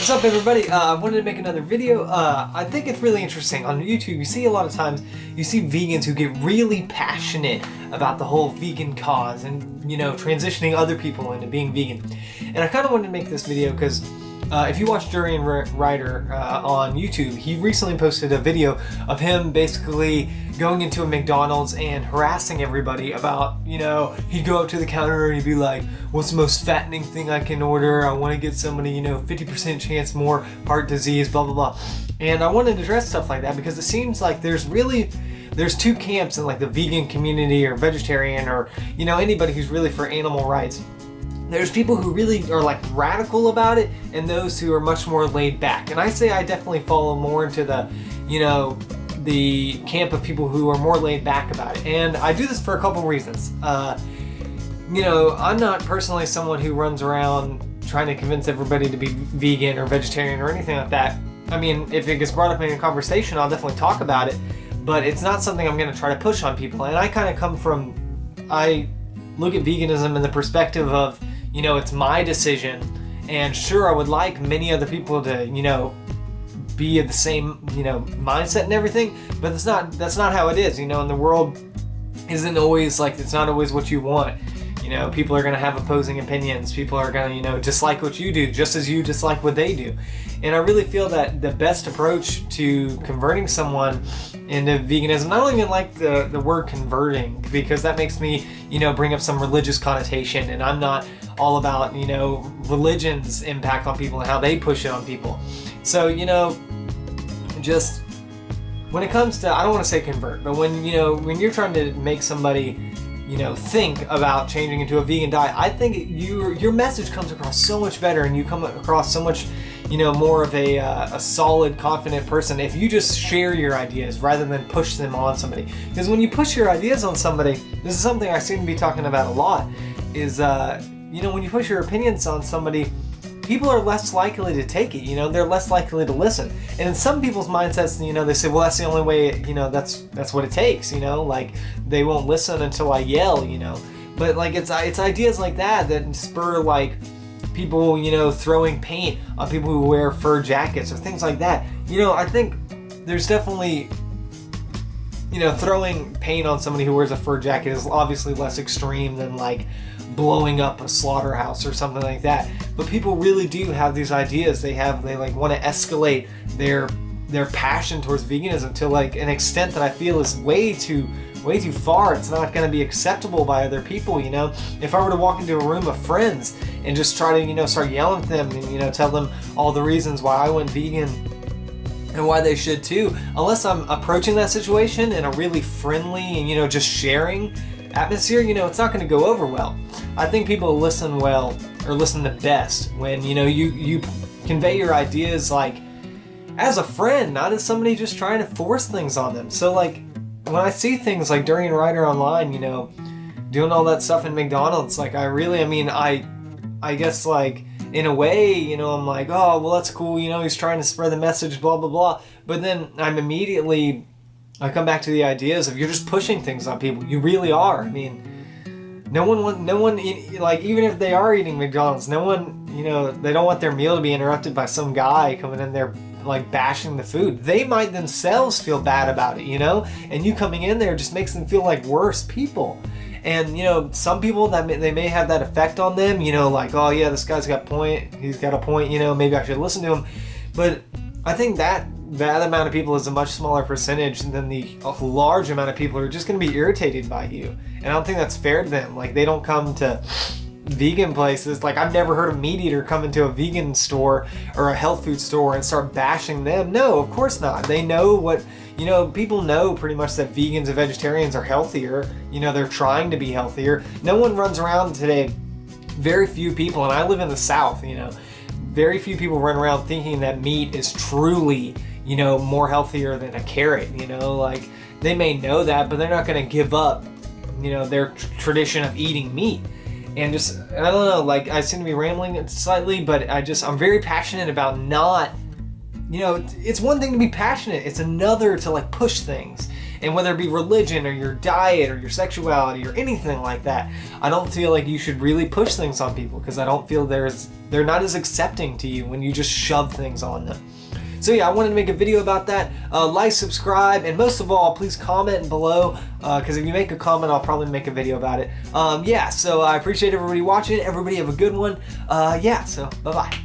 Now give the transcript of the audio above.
What's up, everybody? I wanted to make another video. I think it's really interesting. On YouTube, you see a lot of times, you see vegans who get really passionate about the whole vegan cause and, you know, transitioning other people into being vegan. And I kind of wanted to make this video because if you watch Durian Ryder on YouTube, he recently posted a video of him basically going into a McDonald's and harassing everybody about, you know, he'd go up to the counter and he'd be like, what's the most fattening thing I can order? I want to get somebody, you know, 50% chance more heart disease, blah, blah, blah. And I wanted to address stuff like that because it seems like there's two camps in like the vegan community or vegetarian or, you know, anybody who's really for animal rights. There's people who really are like radical about it and those who are much more laid back. And I say I definitely follow more into the, you know, the camp of people who are more laid back about it. And I do this for a couple reasons. You know, I'm not personally someone who runs around trying to convince everybody to be vegan or vegetarian or anything like that. I mean, if it gets brought up in a conversation, I'll definitely talk about it, but it's not something I'm going to try to push on people. And I kind of I look at veganism in the perspective of, you know, it's my decision, and sure, I would like many other people to, you know, be of the same, you know, mindset and everything, but that's not how it is, you know, and the world isn't always like, it's not always what you want. You know, people are going to have opposing opinions. People are going to, you know, dislike what you do just as you dislike what they do. And I really feel that the best approach to converting someone into veganism, I don't even like the word converting because that makes me, you know, bring up some religious connotation, and I'm not all about, you know, religion's impact on people and how they push it on people. So, you know, just when it comes to, I don't want to say convert, but when, you know, when you're trying to make somebody, you know, think about changing into a vegan diet, I think your message comes across so much better, and you come across so much, you know, more of a solid, confident person if you just share your ideas rather than push them on somebody. Because when you push your ideas on somebody, this is something I seem to be talking about a lot, is, you know, when you push your opinions on somebody, people are less likely to take it, you know, they're less likely to listen. And in some people's mindsets, you know, they say, well, that's the only way, you know, that's what it takes, you know, like they won't listen until I yell, you know. But like it's ideas like that spur like people, you know, throwing paint on people who wear fur jackets or things like that. You know, I think there's definitely, you know, throwing paint on somebody who wears a fur jacket is obviously less extreme than like blowing up a slaughterhouse or something like that. But people really do have these ideas. They like want to escalate their passion towards veganism to like an extent that I feel is way too far. It's not going to be acceptable by other people, you know. If I were to walk into a room of friends and just try to, you know, start yelling at them and, you know, tell them all the reasons why I went vegan and why they should too, unless I'm approaching that situation in a really friendly and, you know, just sharing atmosphere, you know, it's not going to go over well. I think people listen well, or listen the best, when, you know, you convey your ideas like as a friend, not as somebody just trying to force things on them. So like when I see things like Durian Ryder online, you know, doing all that stuff in McDonald's, like I guess like in a way, you know, I'm like, oh, well, that's cool, you know, he's trying to spread the message, blah, blah, blah. But then I come back to the ideas of you're just pushing things on people. You really are. I mean, no one, like, even if they are eating McDonald's, no one, you know, they don't want their meal to be interrupted by some guy coming in there like bashing the food. They might themselves feel bad about it, you know, and you coming in there just makes them feel like worse people. And, you know, some people they may have that effect on them, you know, like, oh yeah, this guy's got he's got a point, you know, maybe I should listen to him. But I think that amount of people is a much smaller percentage than the large amount of people who are just going to be irritated by you. And I don't think that's fair to them. Like, they don't come to vegan places. Like, I've never heard a meat eater come into a vegan store or a health food store and start bashing them. No, of course not. They know what, you know, people know pretty much that vegans and vegetarians are healthier. You know, they're trying to be healthier. No one runs around today, very few people, and I live in the South, you know, very few people run around thinking that meat is truly, you know, more healthier than a carrot, you know, like they may know that, but they're not going to give up, you know, their tradition of eating meat. And just, I don't know, like I seem to be rambling slightly, but I'm very passionate about not, you know, it's one thing to be passionate, it's another to like push things. And whether it be religion or your diet or your sexuality or anything like that, I don't feel like you should really push things on people, because I don't feel they're not as accepting to you when you just shove things on them. So yeah, I wanted to make a video about that. Like, subscribe, and most of all, please comment below, because if you make a comment, I'll probably make a video about it. Yeah, so I appreciate everybody watching. Everybody have a good one. Yeah, so bye-bye.